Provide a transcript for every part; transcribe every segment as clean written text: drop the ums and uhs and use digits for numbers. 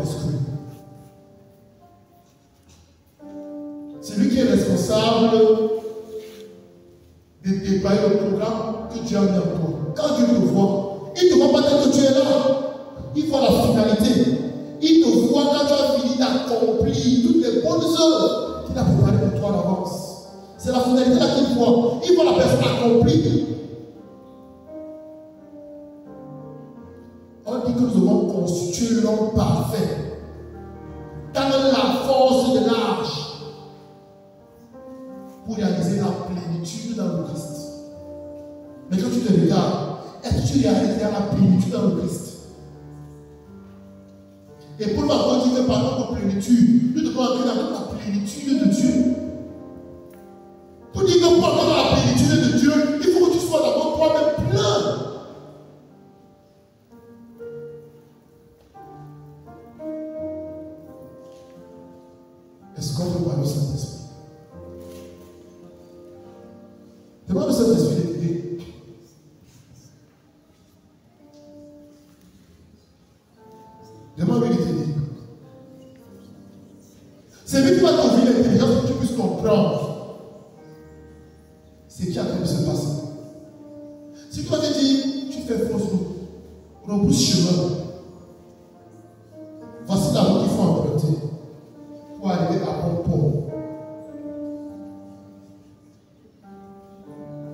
Saint-Esprit. C'est lui qui est responsable de déployer le programme que Dieu a mis en toi. Quand Dieu te voit, il ne te voit pas tel que tu es là. Il voit la finalité. Il te voit quand tu as fini d'accomplir toutes les bonnes œuvres qu'il a préparées pour toi d'avance. C'est la finalité là qu'il voit. Il voit la personne accomplie. On dit que nous devons constituer l'homme parfait dans la force de l'âge pour réaliser la plénitude dans le Christ. Mais quand tu te regardes, est-ce que tu réalises la plénitude dans le Christ? Et Paul va dire que par notre plénitude, nous devons entrer dans la plénitude de Dieu. Pour dire que pour entrer dans la plénitude de Dieu, il faut que tu sois d'abord toi-même plein. Est-ce qu'on peut parler au Saint-Esprit? Demande au Saint-Esprit de t'aider. Demande-lui de t'aider. C'est lui qui va t'ouvrir l'intelligence pour que tu puisses comprendre ce qui est en train de se passer. Si toi te dis, tu fais fausse route, rebrousse chemin, voici la route qu'il faut emprunter pour arriver à bon port.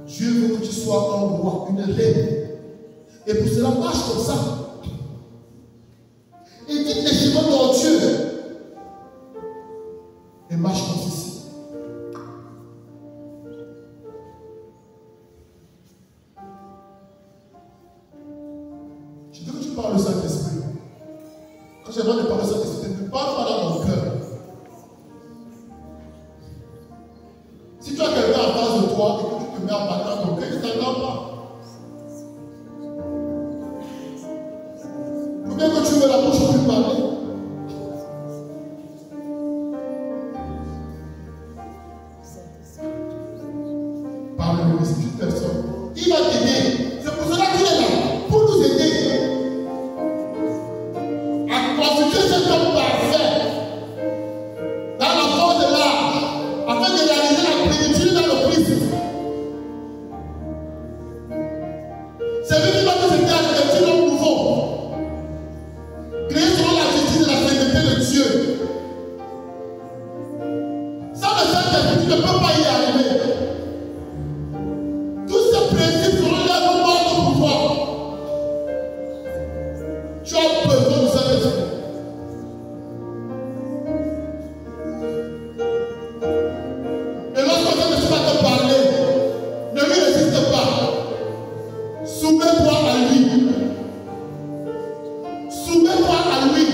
Dieu veut que tu sois un roi, une reine. Et pour cela, marche comme ça. Évite les chemins tortueux. Et marche comme ceci. Je veux que tu parles au Saint-Esprit. Quand j'ai besoin de parler au Saint-Esprit, ne parle pas dans ton cœur. Si tu as quelqu'un en face de toi et que tu te mets à parler dans ton cœur, il ne t'entend pas. Ou bien que tu veux la bouche pour lui parler. Parle-lui, c'est une personne. Il va t'aider. C'est pour cela qu'il est là. Pour nous aider à constituer cet homme parfait dans la force de l'âge, afin de réaliser la plénitude dans le Christ. C'est lui qui va nous aider à revêtir l'homme nouveau, créé selon la justice et la sainteté de Dieu. Sans le Saint-Esprit, tu ne peux pas y arriver. Tous ces principes seront là pour mort pour toi. Tu as besoin du Saint-Esprit. Et lorsque le Saint-Esprit va te parler, ne lui résiste pas. Soumets-toi à lui. Soumets-toi à lui.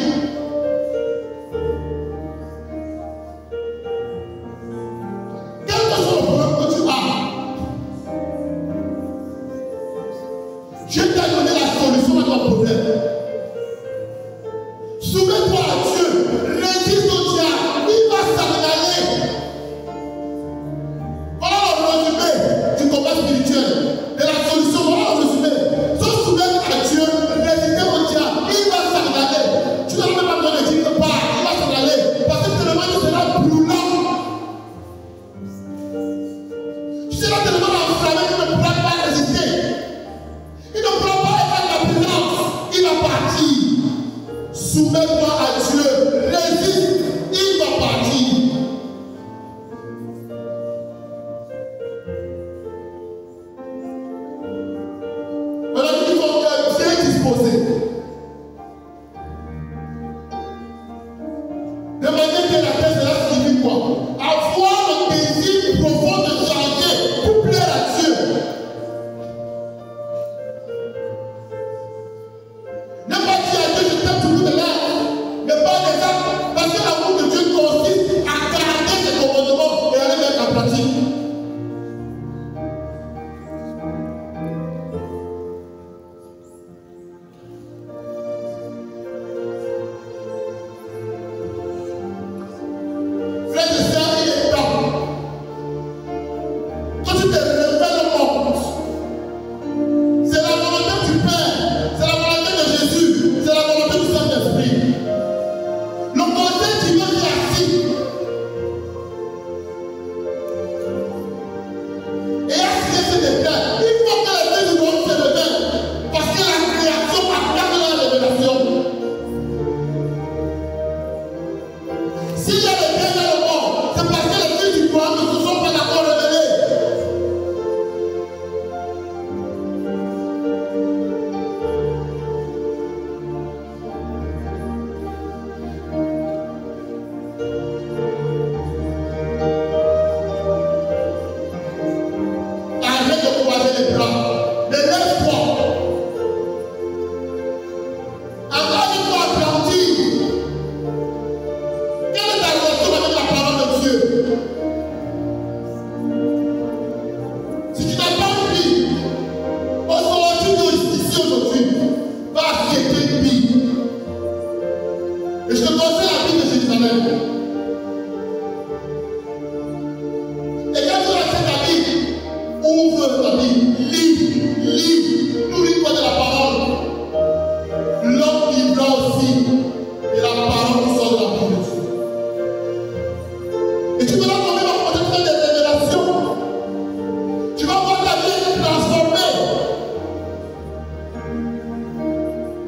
Quel que soit le problème que tu as, Dieu t'a donné la solution à ton problème. Soumets-toi à Dieu. Résiste au diable. Il va s'en aller. Voilà le résumé du combat spirituel. De la solution, voilà le résumé. Se soumettre à Dieu, résister au diable. Il va s'en aller. Tu n'as même pas besoin de dire que part. Il va s'en aller. Parce que tellement tu seras brûlant. Tu seras tellement enflammé qu'il ne pourra pas résister. Il ne pourra pas être dans la présence. Il va partir. Soumets-toi à Dieu. Résiste. Il va partir. Maintenant, il faut que bien disposé. De manière que la paix, cela signifie quoi? Avoir le désir profond de changer pour plaire à Dieu. Ne pas dire à Dieu, je t'aime toujours de l'air, mais pas des actes, parce que l'amour de Dieu consiste à garder ses commandements et à les mettre en pratique. Frères et sœurs, il est S'il y a le bien et le bon, c'est parce que les fils du roi ne se sont pas encore révélés. Arrête de croiser les bras. Lève-toi. Engage-toi à grandir. Quelle est ta relation avec la parole de Dieu? Si tu n'as pas une Bible, ici aujourd'hui, va acheter une Bible. Et je te conseille la Bible de Jérusalem. Et quand tu achètes ta Bible, ouvre ta Bible, lis, nourris-toi de la parole. L'homme vivra aussi de la parole qui sort de la Bible de Dieu. Et tu verras quand même à faire des révélations. Tu vas voir ta vie être transformée.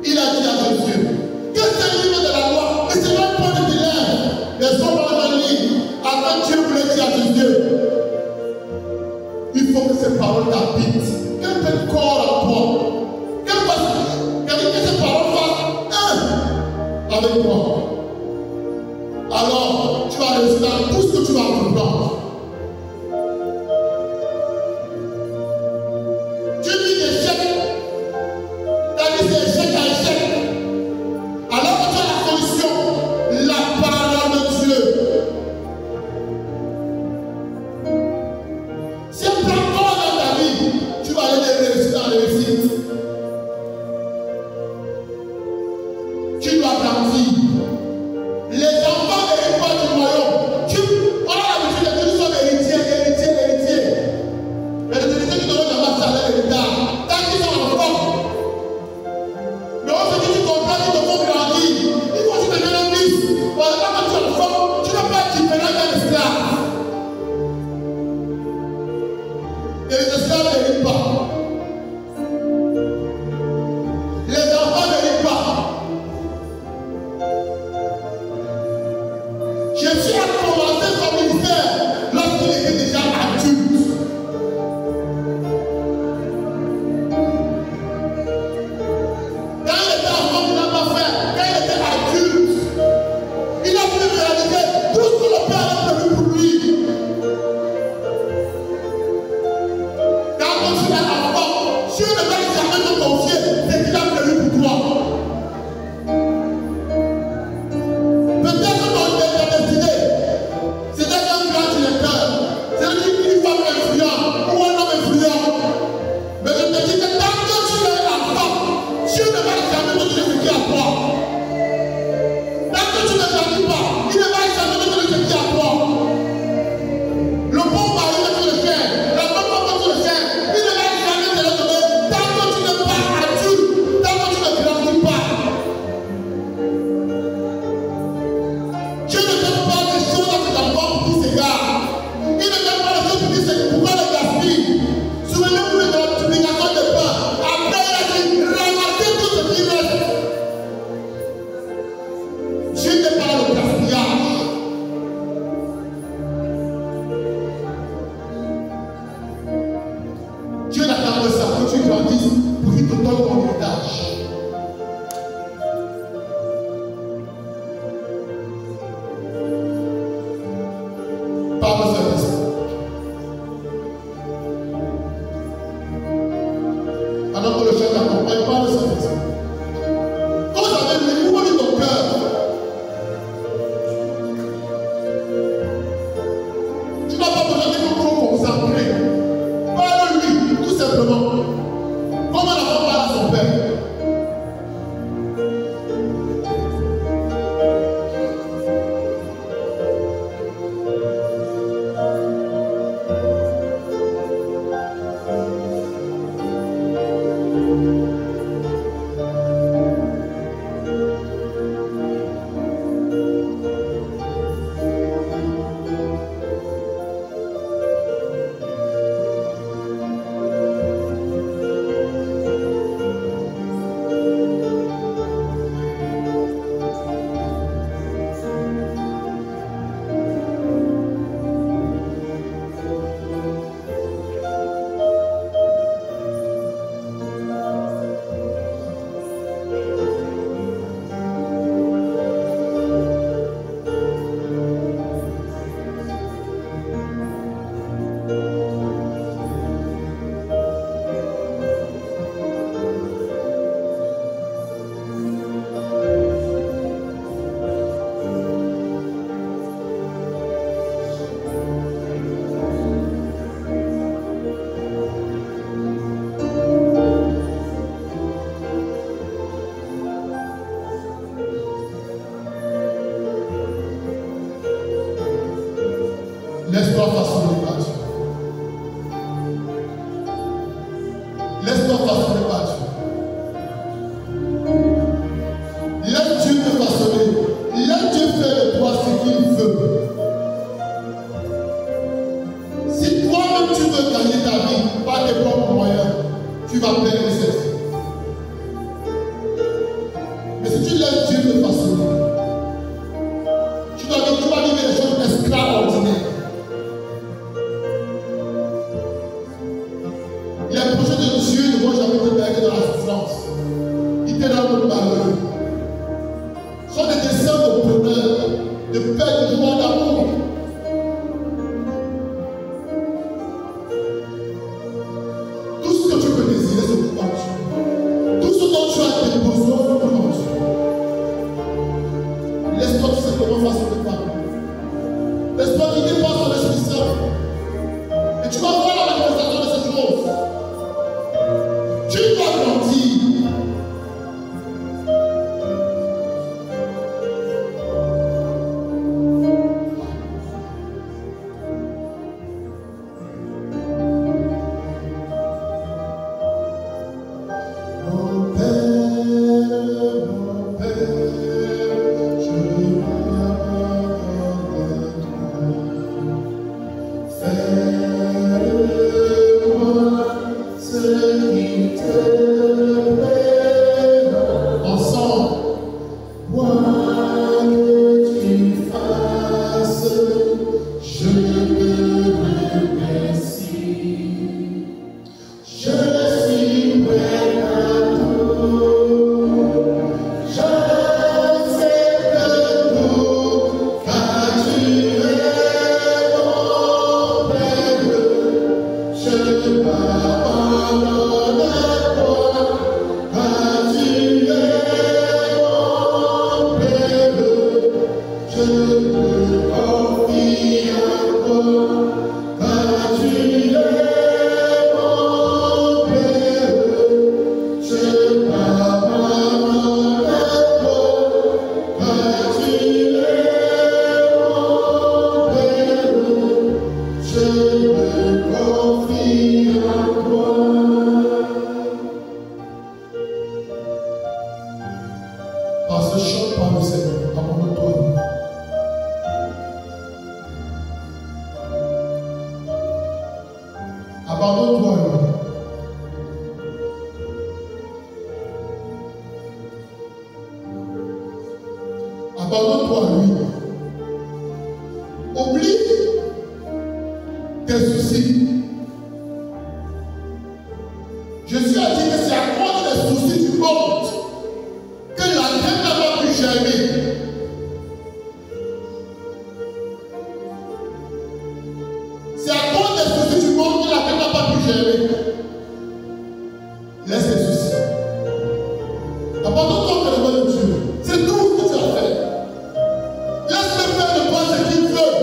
Il a dit à Jésus que ce livre de la loi ne sera pas de tes lèvres, mais sont dans un livre. Avant Dieu voulait dire à Jésus, il faut que ces paroles t'habitent, qu'elles prennent corps à toi, que ces paroles fassent un avec toi. Alors, tu vas réussir dans tout ce que tu vas comprendre. Tu vis d'échec, ta vie c'est échec à échec. Alors que tu as la solution, la parole de Dieu. Si elle prend corps dans ta vie, tu vas aller de réussite en réussite. Tu dois grandir. Les enfants n'héritent pas du royaume. On a l'habitude de dire que nous sommes héritiers. Mais les héritiers qui donnent jamais ça à leur héritage. Tant qu'ils sont enfants. Mais on se dit, tu comprends qu'ils te font grandir. Ils vont aussi devenir un fils. Parce que quand tu es enfant, tu n'es pas différent d'un esclave. Et les esclaves n'héritent pas. Les enfants n'héritent pas. Jésus a commencé son ministère lorsqu'il était déjà adulte. Quand il était enfant, il n'a pas fait. Quand il était adulte, il a pu réaliser tout ce que le Père a prévu pour lui. Quand tu es enfant, Dieu ne va jamais te confier ce qu'il a prévu pour toi. Peut-être que ta destinée, c'était un grand directeur, c'est une femme influente ou un homme influent. Mais je te dis que tant que tu es enfant, Dieu ne va jamais te donner ce qui est à toi. Tant que tu ne grandis pas, il ne va jamais te donner ce qui est à toi. Le bon mari que tu le fais, la bonne femme que tu le fais, il ne va jamais te le donner tant que tu n'es pas adulte, tant que tu ne grandis pas. Dieu ne donne pas des choses à tes enfants pour qu'ils s'égarent. Il ne donne pas les choses pour qu'ils s'égarent. Pourquoi les gaspillent? Souvenez-vous de la multiplication des pains. Après, il a dit, ramassez tout ce qui reste. Dieu n'est pas le gaspillage. Dieu n'attend que ça, que tu grandisses pour qu'il te donne ton héritage. Parle de Saint-Esprit. Alors que le chef t'accompagne, parle de Saint-Esprit. Quand vous avez lu, ouvre ton cœur. Tu n'as pas besoin d'être trop concentré. Parle-lui, tout simplement. Comme un enfant parle à son père. Laisse-toi façonner par Dieu. Laisse-toi façonner par Dieu. Laisse Dieu te façonner. Laisse Dieu faire de toi ce qu'il veut. Si toi-même tu veux gagner ta vie par tes propres moyens, tu vas perdre cette vie. Mais si tu laisses Dieu te façonner, tu vas vivre des choses extraordinaires. Les projets de Dieu ne vont jamais te mettre dans la souffrance. Ils te rendent malheureux. Ce sont des desseins de bonheur, de paix, de joie, d'amour. Tout ce que tu peux désirer, c'est pour Dieu. Tout ce dont tu as des besoins, c'est pour Dieu. Laisse-toi tout simplement façonner par lui. Laisse-toi guider par son Esprit Saint. Et tu vas voir la manifestation de cette chose. Tu dois grandir. Abandonne-toi à lui. Oublie tes soucis. Jésus a dit que c'est à cause des soucis du monde que la graine n'a pas pu germer. C'est à cause des soucis du monde que la graine n'a pas pu germer. Laisse les soucis. Abandonne-toi au cœur de Dieu. C'est tout ce que tu as fait. Laisse-le faire de toi ce qu'il veut.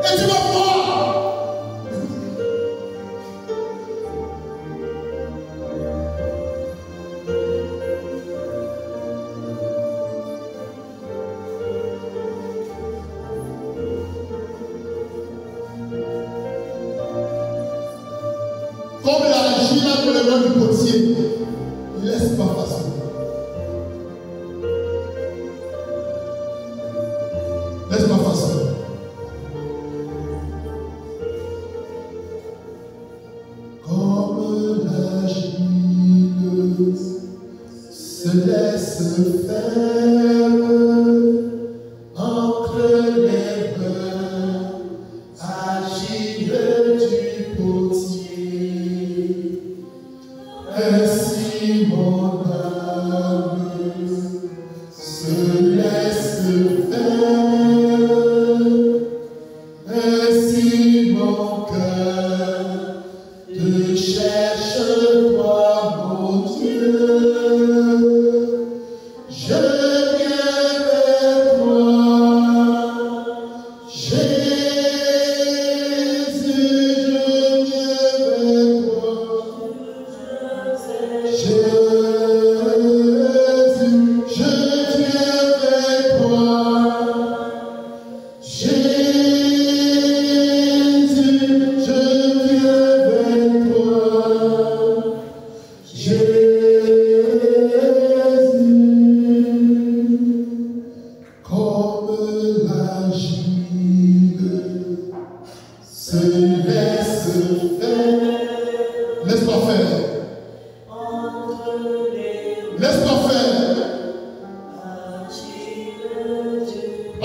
Et tu vas voir. Comme l'argile dans les mains du potier, laisse pas façonner. Laisse pas façonner. Comme l'argile se laisse faire entre les mains agiles du potier. Ainsi mon âme se laisse faire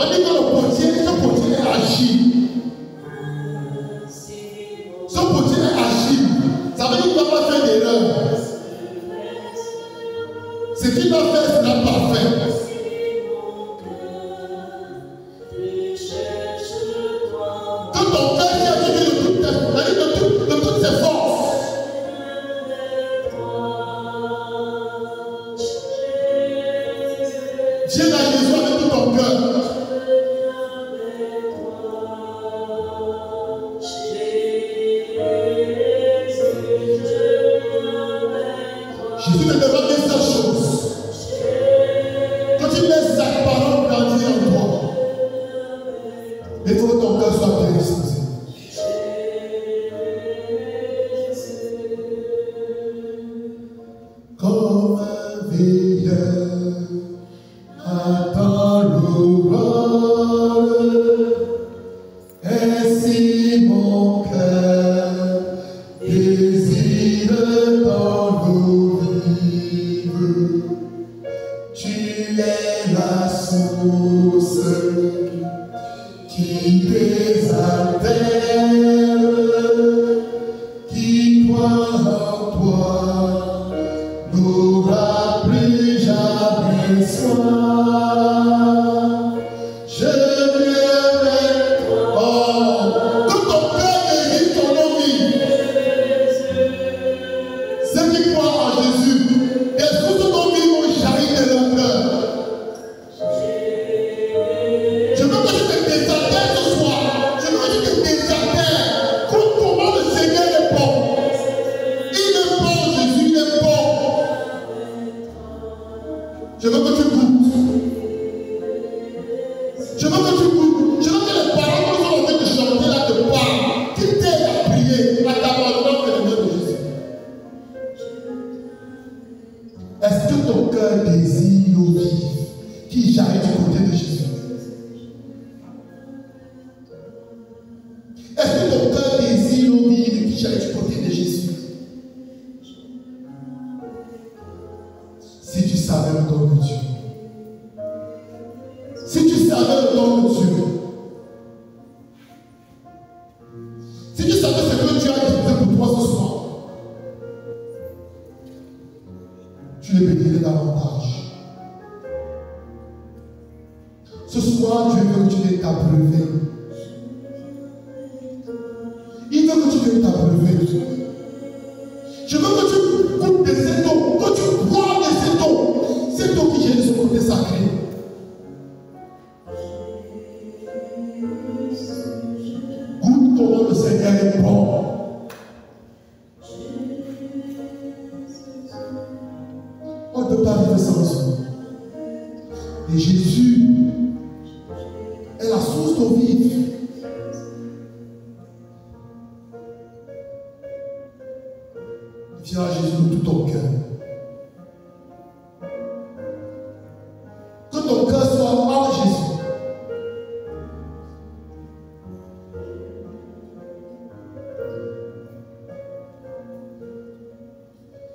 On dit que ce potier est agile. Ce potier est agile. Ça veut dire qu'il ne va pas faire d'erreur. Ce qu'il va faire sera parfait. Que ton cœur cherche Dieu de toutes ses forces. Viens à Jésus avec tout ton cœur. Jésus te demande une seule chose. Que tu laisses sa parole grandir en toi. Il faut que ton cœur soit bien disposé. Comme un veilleur attend l'aurore, ainsi mon cœur désire dans l'eau vive. Tu es la source qui désaltère, qui croit en toi n'aura plus jamais soin. Je viendrai, oh, que ton cœur désire ton eau vive. Ceux qui croient en Jésus, des sources d'eau vive vont jaillir de leur cœur. Je veux que tu te désaltères ce soir. Je veux que tu te désaltères. Comment le Seigneur est bon. Il est bon, Jésus, il est bon. Je veux que tu goûtes. Je veux que tu goûtes. Je veux que les paroles que nous sommes en train de chanter là te parlent. Qui t'aident à prier, à t'abandonner dans le nom de Jésus. Est-ce que ton cœur désire l'eau vive qui jaillit du côté de Jésus? Est-ce que ton cœur désire l'eau vive qui jaillit du côté de Jésus? Si tu savais le don de Dieu, si tu savais le don de Dieu, si tu savais ce que Dieu a fait pour toi ce soir, tu le bénirais davantage. Ce soir, Dieu veut que tu viennes t'abreuver. Il veut que tu viennes t'abreuver. Je veux que tu goûtes de cette eau, que tu bois de cette eau qui gère de son côté sacré. Goûte comment le Seigneur est bon. On ne peut pas vivre sans lui. Et Jésus est la source d'eau vive. Viens à Jésus de tout ton cœur. Que ton cœur soit en Jésus.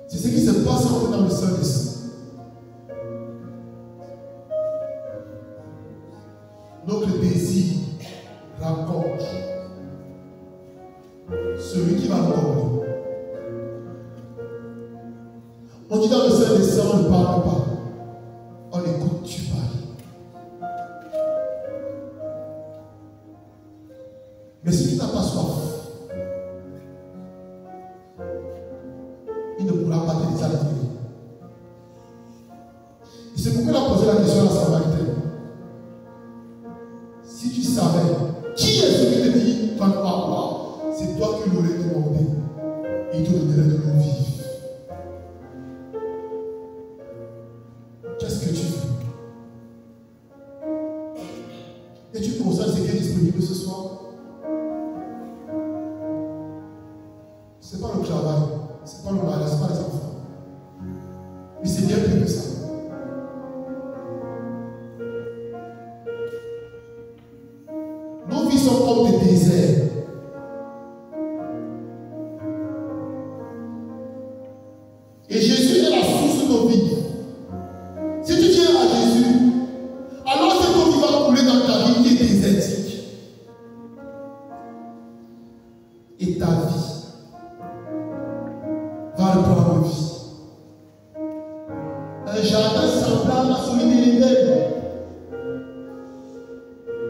C'est ce qui se passe dans le service. Notre désir rencontre celui qui va nous combler. On dit dans le sein des saints, on ne parle pas. On écoute, tu parles. Mais si tu n'as pas soif, il ne pourra pas te désaltérer. Et c'est pourquoi il a posé la question à la Samaritaine. Si tu savais qui est celui qui te dit, toi, c'est toi qui l'aurais demandé. Il te donnerait de l'eau vive. Qu'est-ce que tu veux? Et tu constates ce qui est disponible ce soir? Ce n'est pas le travail, ce n'est pas le mari, ce n'est pas les enfants. Mais c'est bien plus que ça. Nos vies sont comme des déserts. Et Jésus est la source de nos vies. Si tu tiens à Jésus, alors cette eau qui va couler dans ta vie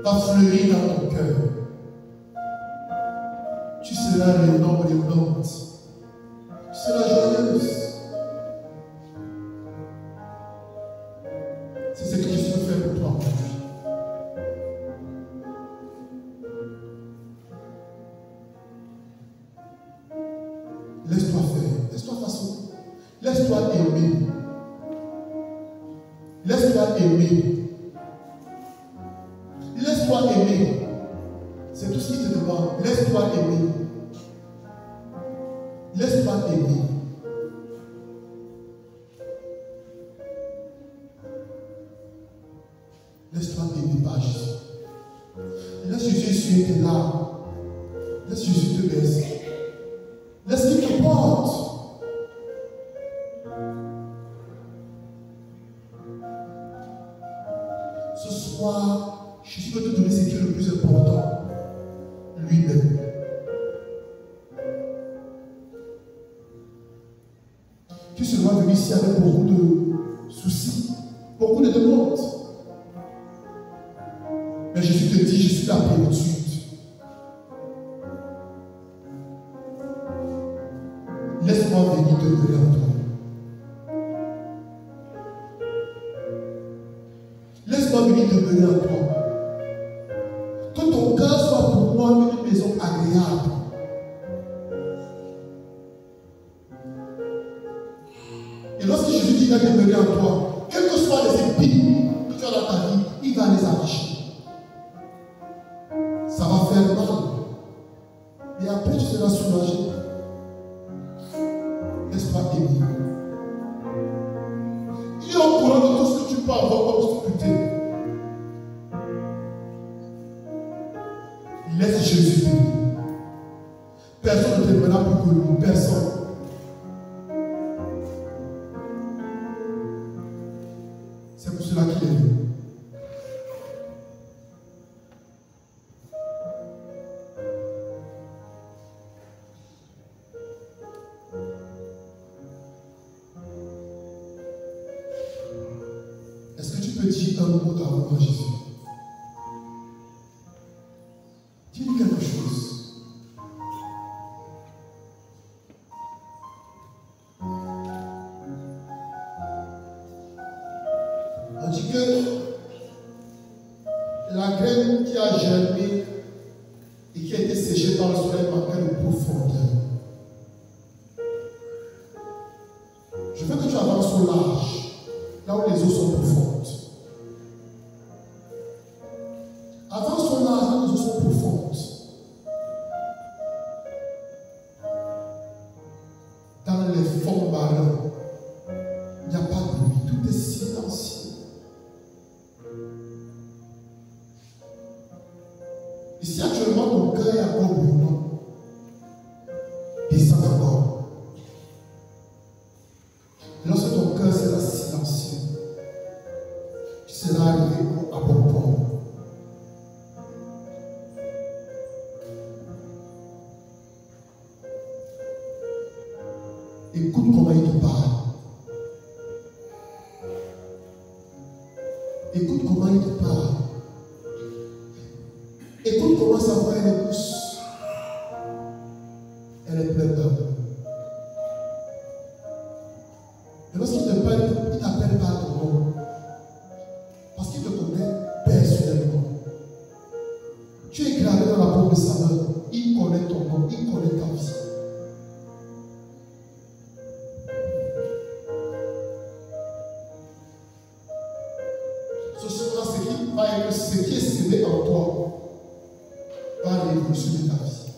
va fleurir dans ton cœur. Tu seras rayonnante. Tu seras joyeuse. C'est ce que Jésus veut faire pour toi aujourd'hui. Laisse-toi faire, laisse-toi façonner, laisse-toi aimer. Laisse-toi aimer. Laisse-toi aimer. C'est tout ce qu'il te demande. Laisse-toi aimer. Laisse-toi aimer. Laisse-toi aimer par Jésus. Laisse Jésus essuyer tes larmes. Laisse Jésus te baisser. Laisse qu'il te porte. Ce soir, Jésus veut te donner ce qui est le plus important. Lui-même. Tu seras venu ici avec beaucoup de soucis, beaucoup de demandes. Mais Jésus te dit, je suis la plénitude. Laisse-moi venir demeurer en toi. Laisse-moi venir demeurer en toi. Que ton cœur soit pour moi une maison agréable. Et lorsque Jésus dit qu'il va demeurer en toi, quelles que soient les épines que tu as dans ta vie, il va les arracher. Ça va faire mal. Et après, tu seras soulagé. Laisse-toi aimer. Il est au courant de tout ce que tu peux avoir comme difficulté. Laisse Jésus t'aimer. Personne ne t'aimera plus que lui. Personne. C'est pour cela qu'il est venu. Est-ce que tu peux dire un mot d'amour à Jésus? Dis-lui quelque chose. On dit que la graine qui a germé et qui a été séchée par le soleil manquait de profondeur. Je veux que tu avances au large, là où les eaux sont profondes. Avance au large, là où les eaux sont profondes. Dans les fonds marins, il n'y a pas de bruit, tout est silencieux. Et si actuellement ton cœur est encore brûlant, descends encore. Lorsque ton cœur sera silencieux, tu seras arrivé à bon port. Écoute comment il te parle. Écoute comment il te parle. Écoute comment sa voix elle est douce. Elle est pleine d'amour. Et lorsqu'il te parle, il ne t'appelle pas ton nom. Parce qu'il te connaît personnellement. Tu es gravé dans la paume de sa main. Il connaît ton nom, il connaît ta vie. Ce sera ce qui est semé en toi va révolutionner ta vie.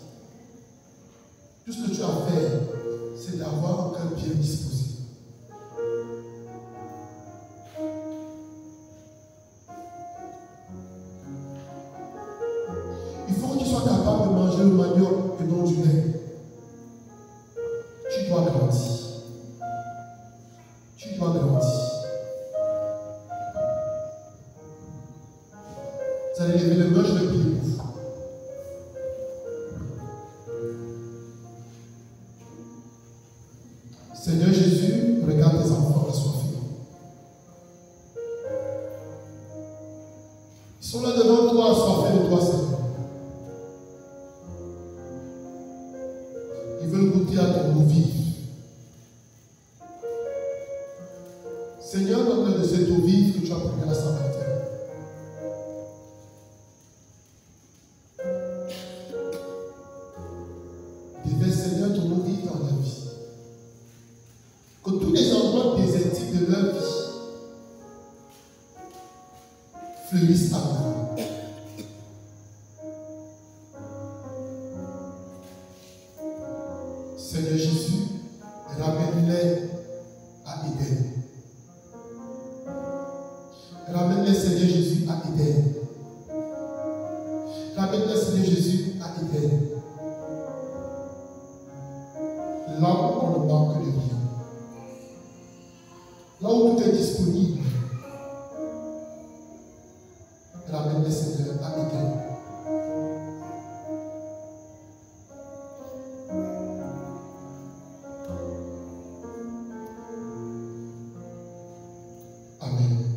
Tout ce que tu as à faire, c'est d'avoir un cœur bien disposé. Il faut que tu sois capable de manger le manioc et non du lait. Tu dois grandir. Tu dois grandir. Vous allez lever les mains, je vais prier pour vous. Seigneur Jésus, regarde tes enfants assoiffés. Ils sont là devant toi. seront assoiffés de toi, Seigneur. Ils veulent goûter à ton eau vive. Seigneur, donne-leur de cette eau vive que tu as promis à la Samaritaine. Déverse, Seigneur, ton eau vive dans leur vie. Que tous les endroits désertiques de leur vie fleurissent à nouveau. Seigneur Jésus, ramène-les à Éden. Ramène-les, Seigneur Jésus, à Éden. Ramène-les, Seigneur Jésus, à Éden. Là où on ne manque de rien. Là où tout est disponible. Ramène-les, Seigneur, à Éden. Amen.